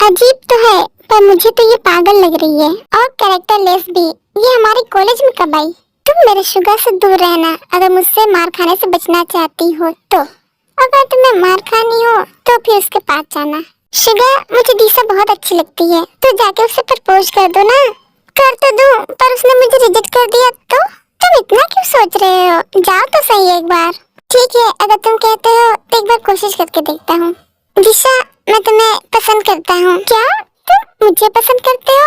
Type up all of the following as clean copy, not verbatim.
अजीब तो है, पर मुझे तो ये पागल लग रही है और कैरेक्टरलेस भी। ये हमारे कॉलेज में कब आई? तुम मेरे शुगर से दूर रहना अगर मुझसे मार खाने से बचना चाहती हो तो। अगर तुम्हें मार खानी हो तो फिर उसके पास जाना। शुगर, मुझे दिशा बहुत अच्छी लगती है, तो जाके उससे प्रपोज कर दो ना। कर तो दूं, पर उसने मुझे रिजेक्ट कर दिया तो? तुम इतना क्यों सोच रहे हो? जाओ तो सही एक बार। ठीक है, अगर तुम कहते हो तो एक बार कोशिश करके देखता हूँ। दिशा, मैं तुम्हें पसंद करता हूँ। क्या तुम मुझे पसंद करते हो?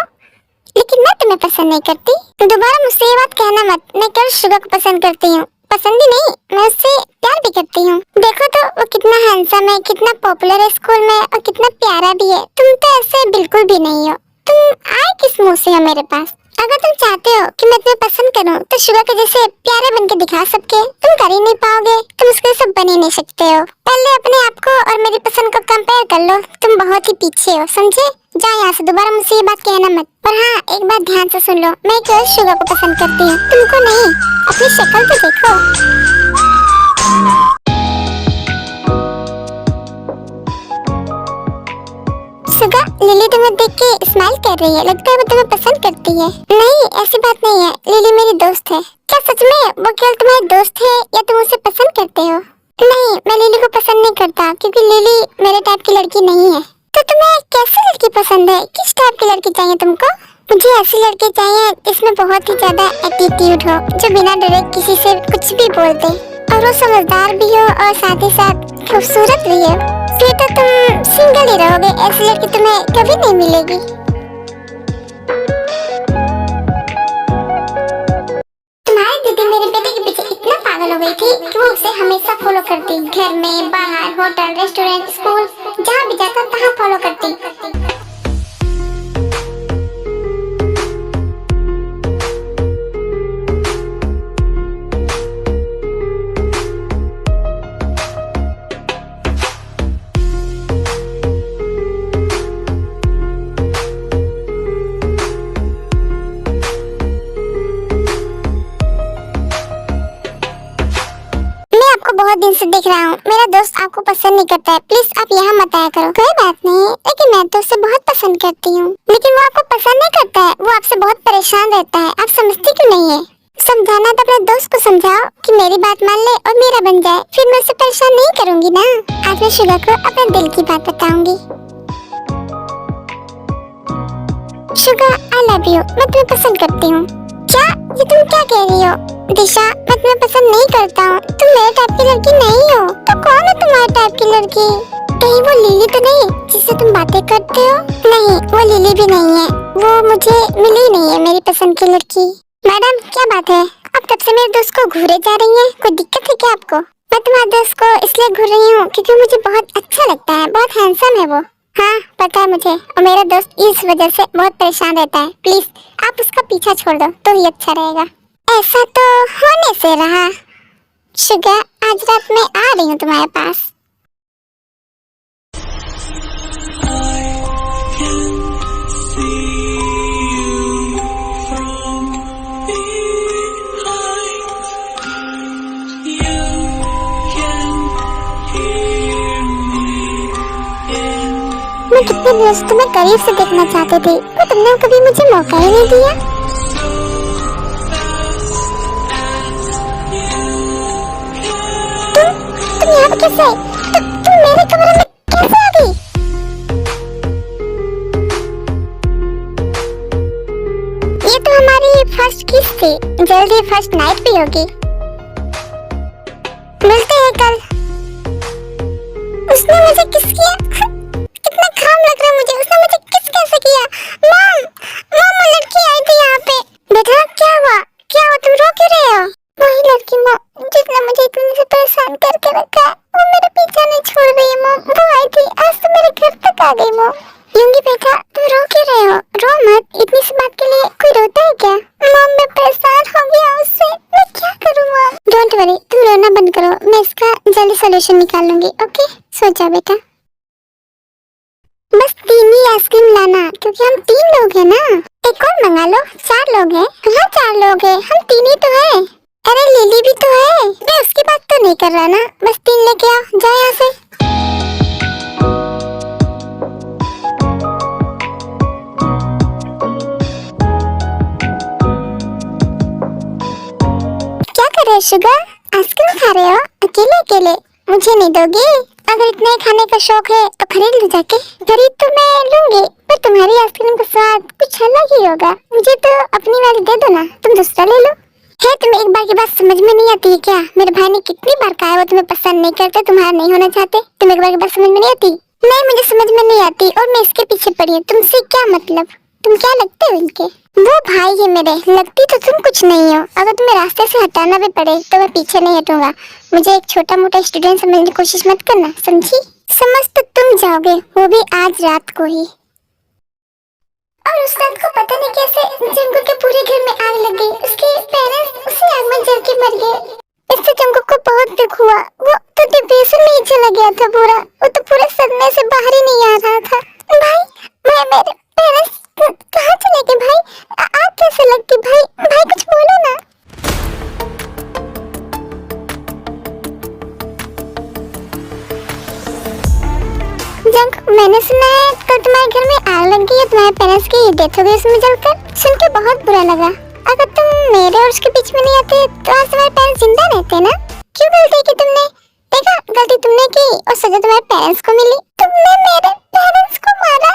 लेकिन मैं तुम्हें पसंद नहीं करती। दोबारा मुझसे ये बात कहना मत। मैं केवल शुगर को पसंद करती हूँ, पसंद ही नहीं, मैं उससे प्यार भी करती हूँ। देखो तो वो कितना हैंडसम है, कितना पॉपुलर है स्कूल में और कितना प्यारा भी है। तुम तो ऐसे बिल्कुल भी नहीं हो। तुम आए किस मुंह से हो मेरे पास? अगर तुम चाहते हो कि मैं तुम्हें पसंद करूं तो शुगर के जैसे प्यारे बन के दिखा सबके। तुम कर ही नहीं पाओगे, तुम उसके सब बन ही नहीं सकते हो। पहले अपने आप को और मेरी पसंद को कंपेयर कर लो। तुम बहुत ही पीछे हो, समझे? जाओ यहाँ से, दोबारा मुझसे ये बात कहना मत। और हाँ, एक बात ध्यान से सुन लो, मैं केवल शुगर को पसंद करती हूँ, तुमको नहीं। अपनी शक्ल तो देखो। शुगर, लिली तुम्हें देख के स्माइल कर रही है, लगता है वो तुम्हें पसंद करती है। नहीं, ऐसी बात नहीं है, लिली मेरी दोस्त है। क्या सच में वो केवल तुम्हारी दोस्त है या तुम उसे पसंद करते हो? नहीं, मैं लिली को पसंद नहीं करता क्योंकि लिली मेरे टाइप की लड़की नहीं है। तो तुम्हें कैसी लड़की पसंद है? किस टाइप की लड़की चाहिए तुमको? मुझे ऐसी लड़की चाहिए जिसमें बहुत ही ज्यादा एटीट्यूड हो, जो बिना डरे किसी से कुछ भी बोल दे, और वो समझदार भी हो और साथ ही साथ खूबसूरत भी हो। फिर तो तुम सिंगल ही रहोगे, ऐसी लड़की तुम्हें कभी नहीं मिलेगी। तुम्हारी दीदी मेरे बेटे के पीछे इतना पागल हो गई थी कि वो उसे हमेशा फॉलो करती। घर में, बाहर, होटल, रेस्टोरेंट, स्कूल, जहाँ भी जाता तहाँ फॉलो करती। बहुत दिन से देख रहा हूँ, मेरा दोस्त आपको पसंद नहीं करता है। प्लीज आप यहाँ मत आया करो। कोई बात नहीं, लेकिन मैं तो उसे बहुत पसंद करती हूँ। लेकिन वो आपको पसंद नहीं करता है, वो आपसे बहुत परेशान रहता है। आप समझती क्यों नहीं है? समझाना तो अपने दोस्त को समझाओ कि मेरी बात मान ले और मेरा बन जाए, फिर मैं उसे परेशान नहीं करूँगी ना। आज मैं शुगर को अपने दिल की बात बताऊंगी। शुगर, आई लव यू, मैं तुम्हें पसंद करती हूँ। क्या? ये तुम क्या कह रही हो? दिशा, मैं तुम्हें पसंद नहीं करता हूँ, तुम मेरे टाइप की लड़की नहीं हो। तो कौन है तुम्हारे टाइप की लड़की? कहीं वो लिली तो नहीं जिससे तुम बातें करते हो? नहीं, वो लिली भी नहीं है, वो मुझे मिली नहीं है मेरी पसंद की लड़की। मैडम, क्या बात है? आप तब से मेरे दोस्त को घूरे जा रही हैं, कोई दिक्कत है क्या आपको? मैं तुम्हारे दोस्त को इसलिए घूर रही हूँ क्योंकि मुझे बहुत अच्छा लगता है, बहुत हैंडसम है वो। हाँ, पता है मुझे, और मेरा दोस्त इस वजह से बहुत परेशान रहता है। प्लीज आप उसका पीछा छोड़ दो तो ही अच्छा रहेगा। ऐसा तो होने से रहा। शुगर, आज रात में आ रही हूँ तुम्हारे पास। मैं कितने दिनों से तुम्हें करीब से देखना चाहती थी, पर तुमने कभी मुझे मौका ही नहीं दिया। तुम यहाँ पे कैसे? तुम मेरे कमरे में कैसे आ गई? ये तो हमारी फर्स्ट किस थी, जल्दी फर्स्ट नाइट भी होगी। मिलते हैं कल। उसने मुझे किस किया? कितना खराब लग रहा है मुझे। उसने मुझे किस कैसे किया? मॉम, वो लड़की आई थी यहाँ पे। बेटा, क्या हुआ? क्या हुआ, तुम रो क्यों रहे हो? वही लड़की मॉम, जिसने मुझे इतने से परेशान करके रखा है, वो मेरा पीछा नहीं छोड़ रही है मॉम। वो आई थी, आज तो मेरे घर तक आ गई मॉम। यूंगी बेटा, तुम रो क्यों रहे हो? रो मत, इतनी सी बात के लिए कोई रोता है क्या? मॉम, मैं परेशान हो गया उससे, मैं क्या करूँ मॉम? डोंट वरी, तुम रोना बंद करो, मैं इसका जल्दी सोल्यूशन निकाल लूंगी। ओके, सो जाओ बेटा। बस 3 ही आइसक्रीम लाना, क्योंकि हम 3 लोग हैं ना। एक और मंगा लो, 4 लोग हैं। हाँ, 4 लोग हैं, हम 3 ही तो हैं। अरे लिली भी तो है, मैं उसकी बात तो नहीं कर रहा ना। बस 3 लेके आओ, जाओ यहाँ से। कर रहे हो शुगर? आइसक्रीम खा रहे हो अकेले अकेले? मुझे नहीं दोगे? अगर इतना ही खाने का शौक है तो खरीद लो जाके। खरीद तो मैं लूंगी पर तुम्हारी आइसक्रीम का स्वाद कुछ अलग ही होगा। मुझे तो अपनी वाली दे दो ना, तुम दूसरा ले लो। है तुम्हें एक बार की बात समझ में नहीं आती है क्या? मेरे भाई ने कितनी बार कहा है वो तुम्हें पसंद नहीं करते, तुम्हारा नहीं होना चाहते। तुम्हें एक बार की बात समझ में नहीं आती? नहीं, मुझे समझ में नहीं आती और मैं इसके पीछे पड़ी हूँ। तुमसे क्या मतलब? तुम क्या लगते हो इनके? वो भाई है मेरे, लगती तो तुम कुछ नहीं हो। अगर तुम्हें रास्ते से हटाना भी पड़े तो मैं पीछे नहीं हटूंगा। मुझे एक छोटा मोटा स्टूडेंट समझने की कोशिश मत करना, समझी? समझ तो तुम जाओगे, वो भी आज रात को ही। और उस रात को पता नहीं कैसे जंगल के पूरे घर में आग लग गई। उसके पेरेंट्स उसी आग में जल के मर गए। इससे जंगल को बहुत दुख हुआ। वो तो डिप्रेशन में ही चला गया था पूरा। वो तो पूरे सदमे से बाहर ही नहीं आ रहा था। भाई, मेरे पेरेंट्स कहाँ चले गए भाई? आग कैसे लगती भाई? भाई कुछ बोलो ना। जंग, मैंने सुना है कल तुम्हारे घर में आग लग गई है, तुम्हारे पेरेंट्स की डेथ हो गई उसमें जलकर। सुन के बहुत बुरा लगा। अगर तुम मेरे और उसके बीच में नहीं आते तो आज तुम्हारे पेरेंट्स जिंदा रहते ना। क्यों गलती की तुमने? देखा, गलती तुमने की और सजा तुम्हारे पेरेंट्स को मिली। तुमने मेरे पेरेंट्स को मारा।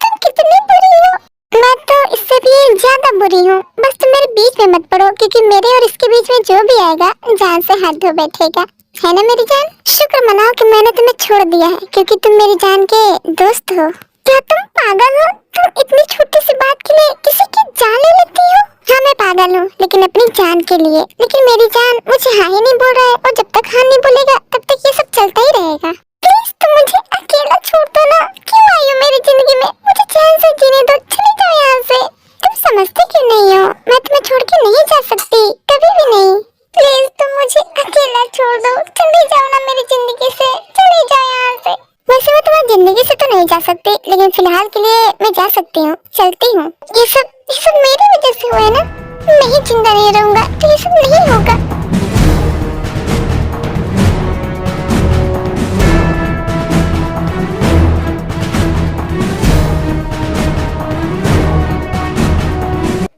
तुम कितनी बुरी हो। मैं तो इससे भी ज्यादा बुरी हूँ। बस तुम मेरे बीच में मत पड़ो, क्योंकि मेरे और इसके बीच में जो भी आएगा जान से हाथ धो बैठेगा, है ना मेरी जान? शुक्र मनाओ कि मैंने तुम्हें छोड़ दिया है, क्योंकि तुम मेरी जान के दोस्त हो। क्या तुम पागल हो? तुम इतनी छोटी सी बात के लिए किसी की जान ले लेती हो? हाँ, मैं पागल हूँ, लेकिन अपनी जान के लिए। लेकिन मेरी जान मुझे हाँ ही नहीं बोल रहा है, और जब तक हाँ नहीं बोलेगा तब तक ये सब चलता ही रहेगा। प्लीज तुम मुझे अकेला छोड़ दो ना। क्यों आई हो मेरी जिंदगी में? मुझे चैन से जीने दो, चली जाओ यहाँ से। तुम समझते क्यों नहीं हो? मैं तुम्हें छोड़ के नहीं जा सकती, कभी भी नहीं। प्लीज तुम मुझे अकेला छोड़ दो, चली जाओ ना मेरी जिंदगी से, चली जाओ यहाँ से। वैसे मैं तुम्हारी जिंदगी से तो नहीं जा सकती, लेकिन फिलहाल के लिए मैं जा सकती हूँ, चलती हूँ। ये सब मेरी वजह से हुआ है ना। मैं ही जिंदा नहीं रहूंगा तो ये सब नहीं होगा।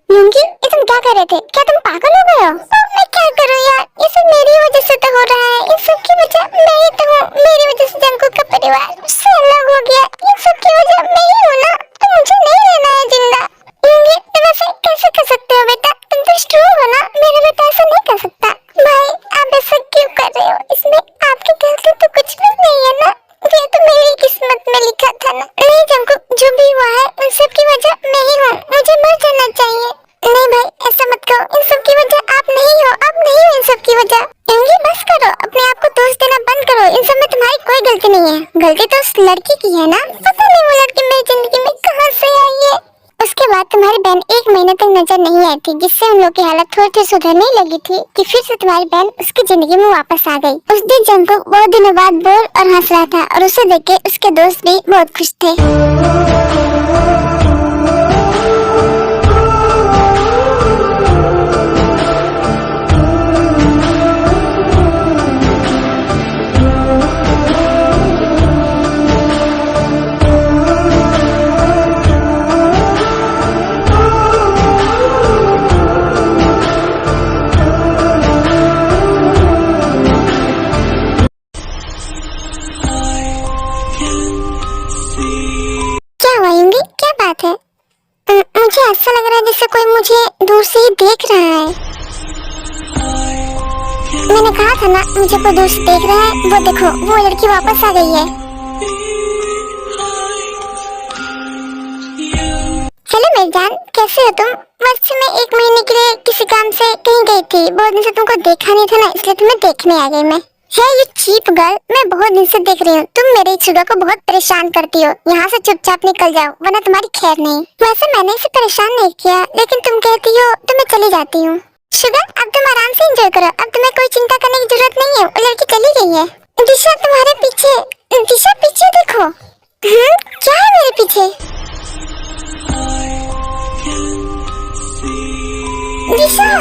लुंगी, ये तुम क्या कर रहे थे? क्या तुम पागल हो गए हो? मैं क्या करूँ यार, ये सब मेरी वजह से तो हो रहा है। इन सब की वजह मैं ही तो हूँ। मेरी वजह से जंगल का परिवार से अलग हो गया। इन सब की वजह मैं ही हूँ ना, तो मुझे नहीं रहना है जिंदा। लुंगी, तुम ऐसे कैसे कर सकते हो बेटा? तुम तो स्ट्रॉन्ग हो ना, मेरा बेटा ऐसा नहीं कर सकता। भाई, आप ऐसा क्यों कर रहे हो? इसमें आपकी गलती तो कुछ भी नहीं है ना। ये तो मेरी किस्मत में लिखा था ना। नहीं जंगल, जो भी हुआ है उन सब की वजह मैं ही हूँ। मुझे मर जाना चाहिए। नहीं भाई, ऐसा मत कहो। इन सब की वजह आप नहीं हो, आप नहीं हो इन सब की वजह। लुंगी, बस करो, अपने आप को दोष देना बंद करो। इन सब में तुम्हारी कोई गलती नहीं है। गलती तो उस लड़की की है ना। पता नहीं वो लड़की मेरी जिंदगी में कहाँ से आई है। उसके बाद तुम्हारी बहन 1 महीने तक नजर नहीं आई थी, जिससे उन लोग की हालत थोड़ी थोड़ी सुधरने लगी थी कि फिर से तुम्हारी बहन उसकी जिंदगी में वापस आ गई। उस दिन जंगल बहुत दिनों बाद बोल और हंस रहा था, और उसे देख के उसके दोस्त भी बहुत खुश थे। मुझे ऐसा लग रहा है जैसे कोई मुझे दूर से ही देख रहा है। मैंने कहा था ना, मुझे कोई दूर से देख रहा है। वो देखो, वो लड़की वापस आ गई है। हेलो मेरी जान, कैसे हो तुम? बस मैं 1 महीने के लिए किसी काम से कहीं गई थी। बहुत दिन से तुमको देखा नहीं था ना, इसलिए तुम्हें देखने आ गई मैं। है ये चीप गर्ल, मैं बहुत दिन से देख रही हूँ। तुम मेरे शुगर को बहुत परेशान करती हो। यहाँ से चुपचाप निकल जाओ, वरना तुम्हारी खैर नहीं। वैसे मैंने इसे परेशान नहीं किया, लेकिन तुम कहती हो तो मैं चली जाती हूँ। शुगर, अब तुम आराम से एंजॉय करो। अब तुम्हें कोई चिंता करने की जरूरत नहीं है। वो लड़की चली गई है। दिशा तुम्हारे पीछे। दिशा, पीछे देखो। क्या है मेरे पीछे? दिशा,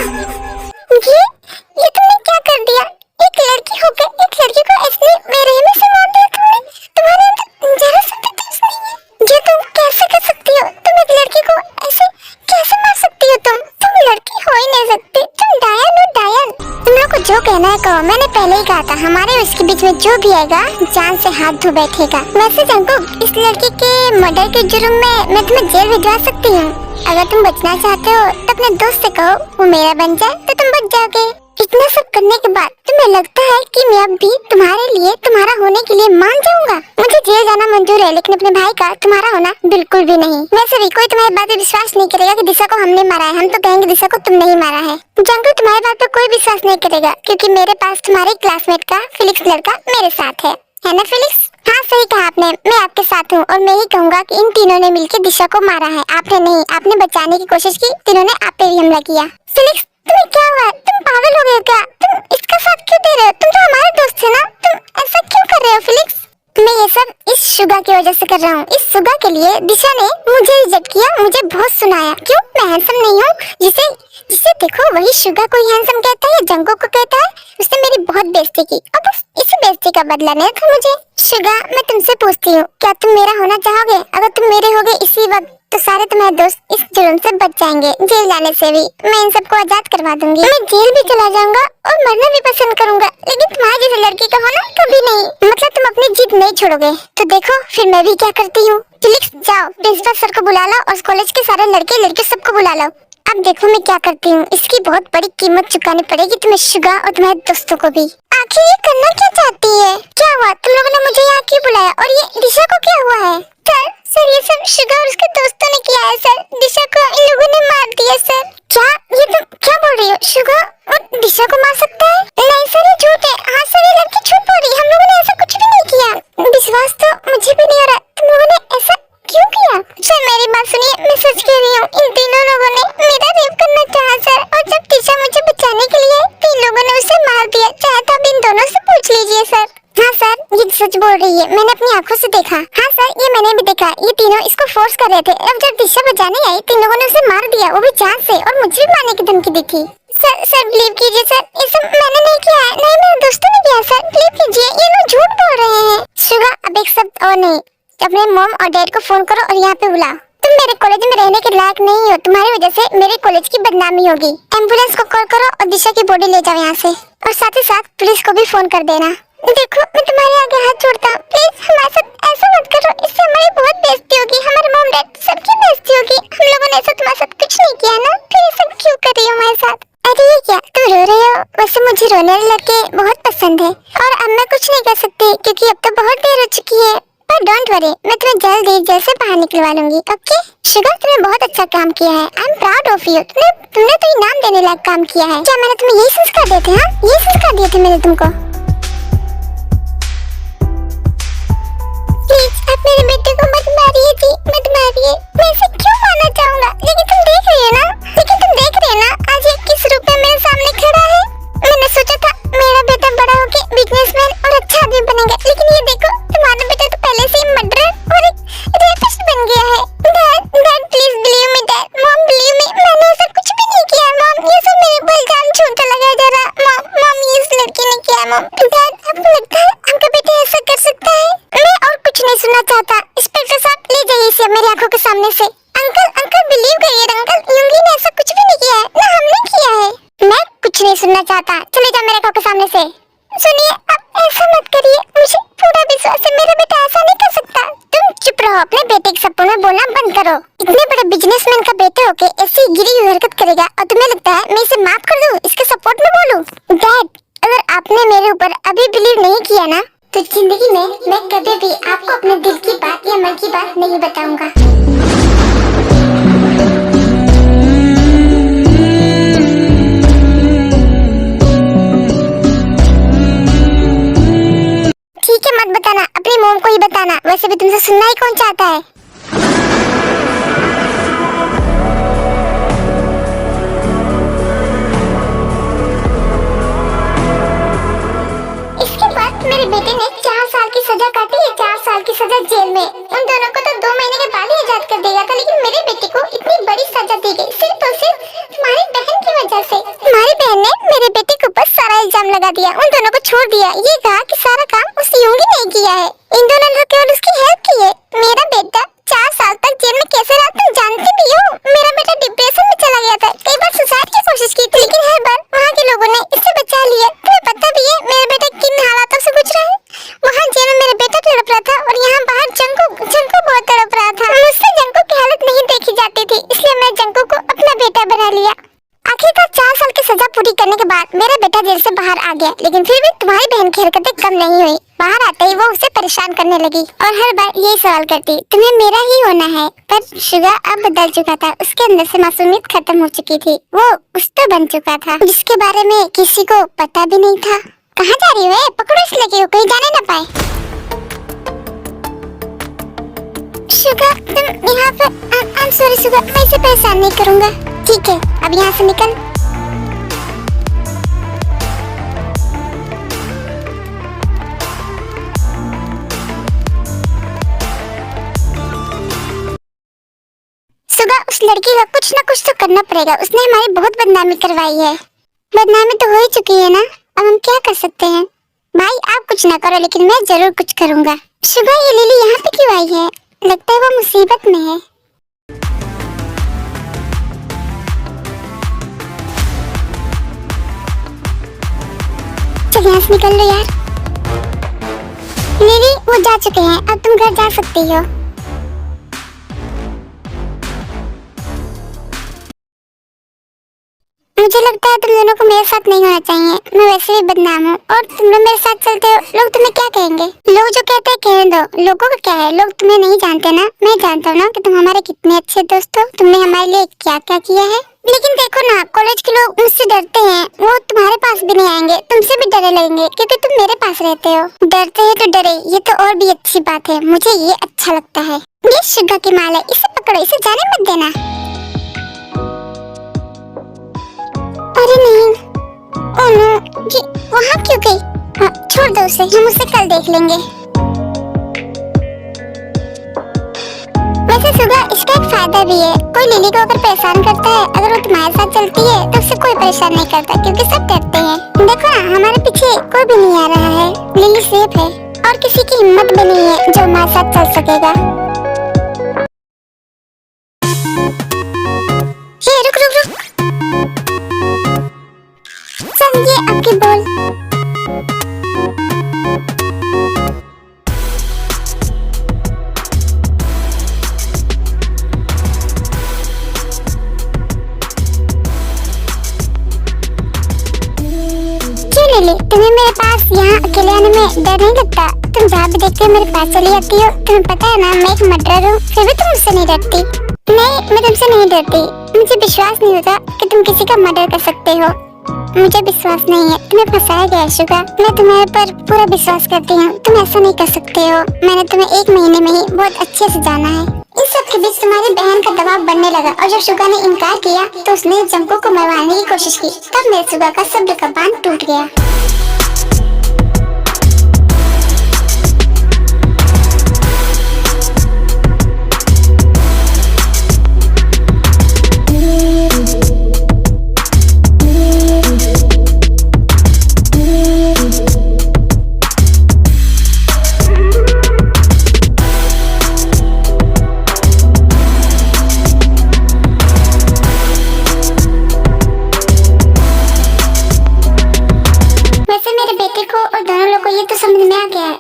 ये तुमने क्या कर दिया? एक लड़की होकर एक लड़की को ऐसे बेरहमी से मार दिया तुमने। तुम्हारे अंदर जरा सा भी दोष नहीं है। ये तुम कैसे कर सकती हो? तुम एक लड़की को ऐसे कैसे मार सकती हो? तुम लड़की हो ही नहीं सकती। तुम डायन हो, डायन। तुम लोग को कहना है कहो, मैंने पहले ही कहा था हमारे उसके बीच में जो भी आएगा जान से हाथ धो बैठेगा। वैसे जंकुक, इस लड़के के मर्डर के जुर्म में मैं तुम्हें जेल भिजवा सकती हूँ। अगर तुम बचना चाहते हो तो अपने दोस्त से कहो वो मेरा बन जाए तो तुम बच जाओगे। इतना सब करने के बाद तुम्हें लगता है कि मैं अब भी तुम्हारे लिए, तुम्हारा होने के लिए मान जाऊंगा? मुझे जेल जाना मंजूर है लेकिन अपने भाई का तुम्हारा होना बिल्कुल भी नहीं। वैसे भी कोई तुम्हारी बात पे विश्वास नहीं करेगा कि दिशा को हमने मारा है। हम तो कहेंगे दिशा को तुमने ही मारा है। जंकुक, तुम्हारी बात पे कोई विश्वास नहीं करेगा क्योंकि मेरे पास तुम्हारे क्लासमेट का फिलिक्स लड़का मेरे साथ है ना फिलिक्स? हाँ सही कहा आपने, मैं आपके साथ हूँ और मैं ही कहूँगा कि इन तीनों ने मिलकर दिशा को मारा है। आपने नहीं, आपने बचाने की कोशिश की, तीनों ने आप पे भी हमला किया। फिलिक्स, तुम्हें क्या हुआ? तुम पागल हो गए क्या? तुम इसका साथ क्यों दे रहे हो? तुम तो हमारे दोस्त है ना, तुम ऐसा क्यों कर रहे हो फिलिक्स? मैं ये सब इस शुगा की वजह से कर रहा हूँ। इस शुगा के लिए दिशा ने मुझे रिजेक्ट किया, मुझे बहुत सुनाया। क्यों? मैं हैंडसम नहीं हूँ? जिसे जिसे देखो वही शुगा को हैंडसम कहता है या जंकुक को कहता है। उसने मेरी बहुत बेइज्जती की और बस इसी बेइज्जती का बदला लेना था मुझे। शुगा, मैं तुमसे पूछती हूँ, क्या तुम मेरा होना चाहोगे? अगर तुम मेरे होगे इसी वक्त तो सारे तुम्हारे दोस्त इस जुर्म से बच जाएंगे। जेल जाने से भी मैं इन सबको आजाद करवा दूंगी। मैं जेल भी चला जाऊंगा और मरना भी पसंद करूंगा, लेकिन तुम्हारे जैसे लड़के का होना कभी नहीं। मतलब तुम अपनी जिद नहीं छोड़ोगे। तो देखो फिर मैं भी क्या करती हूँ। फिलिक्स, जाओ प्रिंसिपल सर को बुला लो और कॉलेज के सारे लड़के लड़के सबको बुला लो। अब देखो मैं क्या करती हूँ। इसकी बहुत बड़ी कीमत चुकानी पड़ेगी तुम्हें शुगा और तुम्हारे दोस्तों को भी। आखिर ये करना क्या चाहती है? क्या हुआ? तुम लोगों ने मुझे यहाँ क्यों बुलाया? और ये दिशा को क्या हुआ है? सर ये सब शुगा और उसके दोस्तों ने किया है सर। दिशा को इन लोगों ने मार दिया सर। क्या? ये तुम क्या बोल रही हो? शुगा और दिशा को मार सकता है? नहीं सर, ये झूठ है। हाँ सर, ये लड़की झूठ बोल रही है। हम लोगों ने ऐसा कुछ भी नहीं किया। विश्वास तो मुझे भी नहीं हो रहा। तुम लोगों ने ऐसा क्यों किया? सर मेरी बात सुनिए, मैं सच कह रही हूँ। इन तीनों लोगों ने मेरा रेप करना चाहा सर, और जब दिशा मुझे बचाने के लिए तीन लोगों ने उसे मार दिया। चाहे तो आप इन दोनों से पूछ लीजिए सर। हाँ सर, ये सच बोल रही है, मैंने अपनी आंखों से देखा। हाँ सर, ये मैंने भी देखा। ये तीनों इसको फोर्स कर रहे थे। अब जब दिशा बचाने आई, तीन लोगों ने उसे मार दिया, वो भी जान से, और मुझे भी मारने की धमकी दी थी। सर बिलीव कीजिए सर, ये सब मैंने नहीं किया है। नहीं, मेरे दोस्तों ने किया सर। बिलीव कीजिए, ये लोग झूठ बोल रहे हैं। शुगा, अब एक शब्द और नहीं, अपने मॉम और डैड को फोन करो और यहाँ पे बुलाओ। तुम मेरे कॉलेज में रहने के लायक नहीं हो। तुम्हारी वजह से मेरे कॉलेज की बदनामी होगी। एम्बुलेंस को कॉल करो और दिशा की बॉडी ले जाओ यहाँ से, और साथ ही साथ पुलिस को भी फोन कर देना। देखो मैं तुम्हारे आगे हाथ जोड़ता हूँ, प्लीज हमारे साथ ऐसा मत करो। इससे हमारी बहुत बेइज्जती होगी, हमारे मॉम डैड सबकी बेइज्जती होगी। हम लोगों ने ऐसा तुम्हारे साथ कुछ नहीं किया ना, फिर ये सब क्यों कर रही हो हमारे साथ? अरे ये क्या, तुम रो रहे हो? वैसे मुझे रोने वाले लड़के बहुत पसंद है, और अब मैं कुछ नहीं कर सकती क्योंकि अब तो बहुत देर हो चुकी है। पर डोंट वरी, मैं तुम्हें जल्द ही जेल से बाहर निकलवा लूंगी। ओके शुगर, तुमने बहुत अच्छा काम किया है। I am proud of you. तुमने तो इनाम देने लायक काम किया है। क्या मैंने तुम्हें यही संस्कार दिए थे? हाँ, ये संस्कार दिए थे मैंने तुमको। प्लीज आप मेरे बेटे को मत मारिए जी, मत मारिए। मैं इसे क्यों मारना चाहूँगा, लेकिन तुम देख रही हो ना, आज ये किस रूप में मेरे सामने खड़ा है। मैंने सोचा था मेरा बेटा बड़ा होके बिजनेसमैन और अच्छा आदमी बनेगा, लेकिन ये देखो तुम्हारा बेटा तो पहले से ही मर्डरर और एक रेपिस्ट बन गया है। Dad please believe me, dad mom believe me, मैंने ऐसा कुछ भी नहीं किया मॉम। ये सब मेरे ऊपर इल्जाम झूठा लगाया जा रहा। मॉम ये इस लड़की ने किया। मॉम डैड, आपको लगता है आपका बेटा ऐसा कर सकता है? मैं और कुछ नहीं सुनना चाहता। इंस्पेक्टर साहब ले जाइए इसे मेरी आंखों के सामने से। अंकल बिलीव करिए अंकल, युंगी ने ऐसा कुछ भी नहीं किया है ना, हमने किया है। मैं कुछ नहीं सुनना चाहता, चले जाओ मेरे आंखों के सामने से। सुनिए आप ऐसा मत करिए, मुझे पूरा विश्वास है मेरा बेटा ऐसा नहीं कर सकता। तुम चुप रहो, अपने बेटे के सपोर्ट में बोलना बंद करो। इतने बड़े बिजनेसमैन का बेटा होके ऐसी गिरी हुई हरकत करेगा और तुम्हें लगता है मैं इसे माफ कर दूं, इसके सपोर्ट में बोलूं? डैड, अगर आपने मेरे ऊपर अभी बिलीव नहीं किया ना, तो जिंदगी में मैं कभी भी आपको अपने दिल की बात या मन की बात नहीं बताऊंगा। ठीक है, मत बताना, अपनी मॉम को ही बताना। वैसे भी तुमसे सुनना ही कौन चाहता है। इसके बाद मेरे बेटे ने 4 साल की सजा काटी है, 4 साल की सजा जेल में। उन दोनों को तो 2 महीने के बाद ही आजाद कर देगा था, लेकिन मेरे बेटे को इतनी बड़ी सजा दी गई सिर्फ और सिर्फ तुम्हारी बहन की वजह से। तुम्हारी बहन ने मेरे बेटे के ऊपर सारा इल्जाम लगा दिया, उन दोनों को छोड़ दिया। ये कहा कि सारा काम उस युंगी ने किया है, इन दोनों ने केवल उसकी हेल्प की है। मेरा बेटा 4 साल तक जेल में कैसे रहा तुम जानते भी हो। मेरा बेटा डिप्रेशन में चला गया था, कई बार सुसाइड की कोशिश की थी, लेकिन हर बार वहाँ के लोगों ने इसे बचा लिया। तुम्हें से बाहर आ गया, लेकिन फिर भी तुम्हारी बहन की हरकतें कम नहीं हुई। बाहर आते ही वो उसे परेशान करने लगी और हर बार यही सवाल करती, तुम्हें मेरा ही होना है। पर शुगा अब बदल चुका था, उसके अंदर से मासूमियत खत्म हो चुकी थी। वो उस तो बन चुका था जिसके बारे में किसी को पता भी नहीं था। कहाँ जा रही हो? पकड़ो इस लड़की को, कहीं जाने न पाए। शुगा तुम यहाँ पर, सॉरी शुगा, मैं इसे परेशान नहीं करूँगा। ठीक है, अब यहाँ से निकल। उस लड़की का कुछ न कुछ तो करना पड़ेगा। उसने हमारी बहुत बदनामी करवाई है। बदनामी तो हो ही चुकी है ना, अब हम क्या कर सकते हैं? भाई आप कुछ ना करो, लेकिन मैं जरूर कुछ करूंगा। शुगा ये लिली यहाँ पे क्यों आई है? लगता है वो मुसीबत में है। चल यहाँ से निकल लो यार। लिली वो जा चुके हैं, अब तुम घर जा सकती हो। मुझे लगता है तुम दोनों को मेरे साथ नहीं होना चाहिए। मैं वैसे भी बदनाम हूँ और तुम लोग मेरे साथ चलते हो, लोग तुम्हें क्या कहेंगे? लोग जो कहते हैं कहने दो, लोगों का क्या है? लोग तुम्हें नहीं जानते ना, मैं जानता हूँ ना कि तुम हमारे कितने अच्छे दोस्त हो। तुमने हमारे लिए क्या क्या किया है। लेकिन देखो ना, कॉलेज के लोग मुझसे डरते हैं, वो तुम्हारे पास भी नहीं आएंगे, तुमसे भी डरे लगेंगे क्योंकि तुम मेरे पास रहते हो। डरते हैं तो डरे, ये तो और भी अच्छी बात है, मुझे ये अच्छा लगता है। ये शुगा की माल है, इसे पकड़ो, इसे जाने मत देना। अरे नहीं, ओह नो, ये वहाँ क्यों गई? हाँ, छोड़ दो उसे, हम उसे कल देख लेंगे। वैसे सुबह इसका एक फायदा भी है, कोई लिली को अगर परेशान करता है, अगर वो तुम्हारे साथ चलती है तो उससे कोई परेशान नहीं करता क्योंकि सब डरते हैं। देखो ना, हमारे पीछे कोई भी नहीं आ रहा है, लिली सेफ है और किसी की हिम्मत भी नहीं है जो हमारे साथ चल सकेगा। ये रुक रुक रुक, ये आपकी बॉल। क्यों लिली, तुम्हें मेरे पास यहाँ अकेले आने में डर नहीं लगता? तुम जहाँ भी देखते हो मेरे पास चली आती हो। तुम्हें पता है ना मैं एक मर्डरर हूँ, फिर भी तुम मुझसे नहीं डरती। नहीं, मैं तुमसे नहीं डरती। मुझे विश्वास नहीं होता कि तुम किसी का मर्डर कर सकते हो। मुझे विश्वास नहीं है, तुम्हें फंसाया गया है शुगा। मैं तुम्हारे पर पूरा विश्वास करती हूँ, तुम ऐसा नहीं कर सकते हो। मैंने तुम्हें 1 महीने में ही बहुत अच्छे से जाना है। इस सब के बीच तुम्हारी बहन का दबाव बढ़ने लगा और जब शुगा ने इनकार किया तो उसने जंको को मरवाने की कोशिश की। तब मेरे शुगा का सब्र का बांध टूट गया।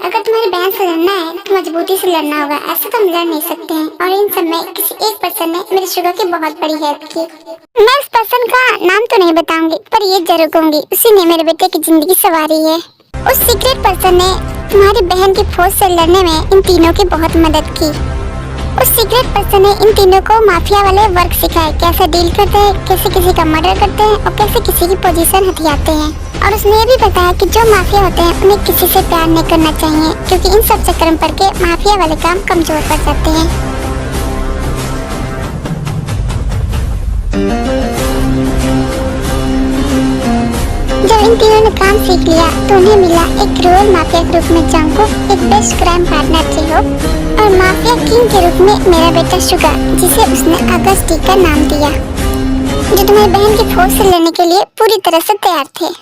अगर तुम्हारी बहन से लड़ना है तो मजबूती से लड़ना होगा, ऐसे तो हम लड़ नहीं सकते हैं। और इन सब में किसी एक पर्सन ने मेरे शुगा की बहुत बड़ी हेल्प की। मैं उस पर्सन का नाम तो नहीं बताऊंगी, पर ये जरूर कहूंगी उसी ने मेरे बेटे की जिंदगी संवारी है। उस सीक्रेट पर्सन ने तुम्हारी बहन की फौज से लड़ने में इन तीनों की बहुत मदद की। उस सीक्रेट पर्सन ने इन तीनों को माफिया वाले वर्क सिखाए, कैसे डील करते हैं, कैसे किसी का मर्डर करते हैं और कैसे किसी की पोजीशन हथियाते हैं। और उसने ये भी बताया कि जो माफिया होते हैं उन्हें किसी से प्यार नहीं करना चाहिए क्योंकि इन सब चक्कर में पड़ के माफिया वाले काम कमजोर पड़ जाते हैं। जब इन तीनों ने काम सीख लिया तो उन्हें मिला एक रोल माफिया के रूप में जंको, एक बेस्ट क्राइम पार्टनर थी हो, और माफिया किंग के रूप में मेरा बेटा शुगा, जिसे उसने अगस्टी का नाम दिया, जो तुम्हारी बहन की फौज से लड़ने के लिए पूरी तरह से तैयार थे।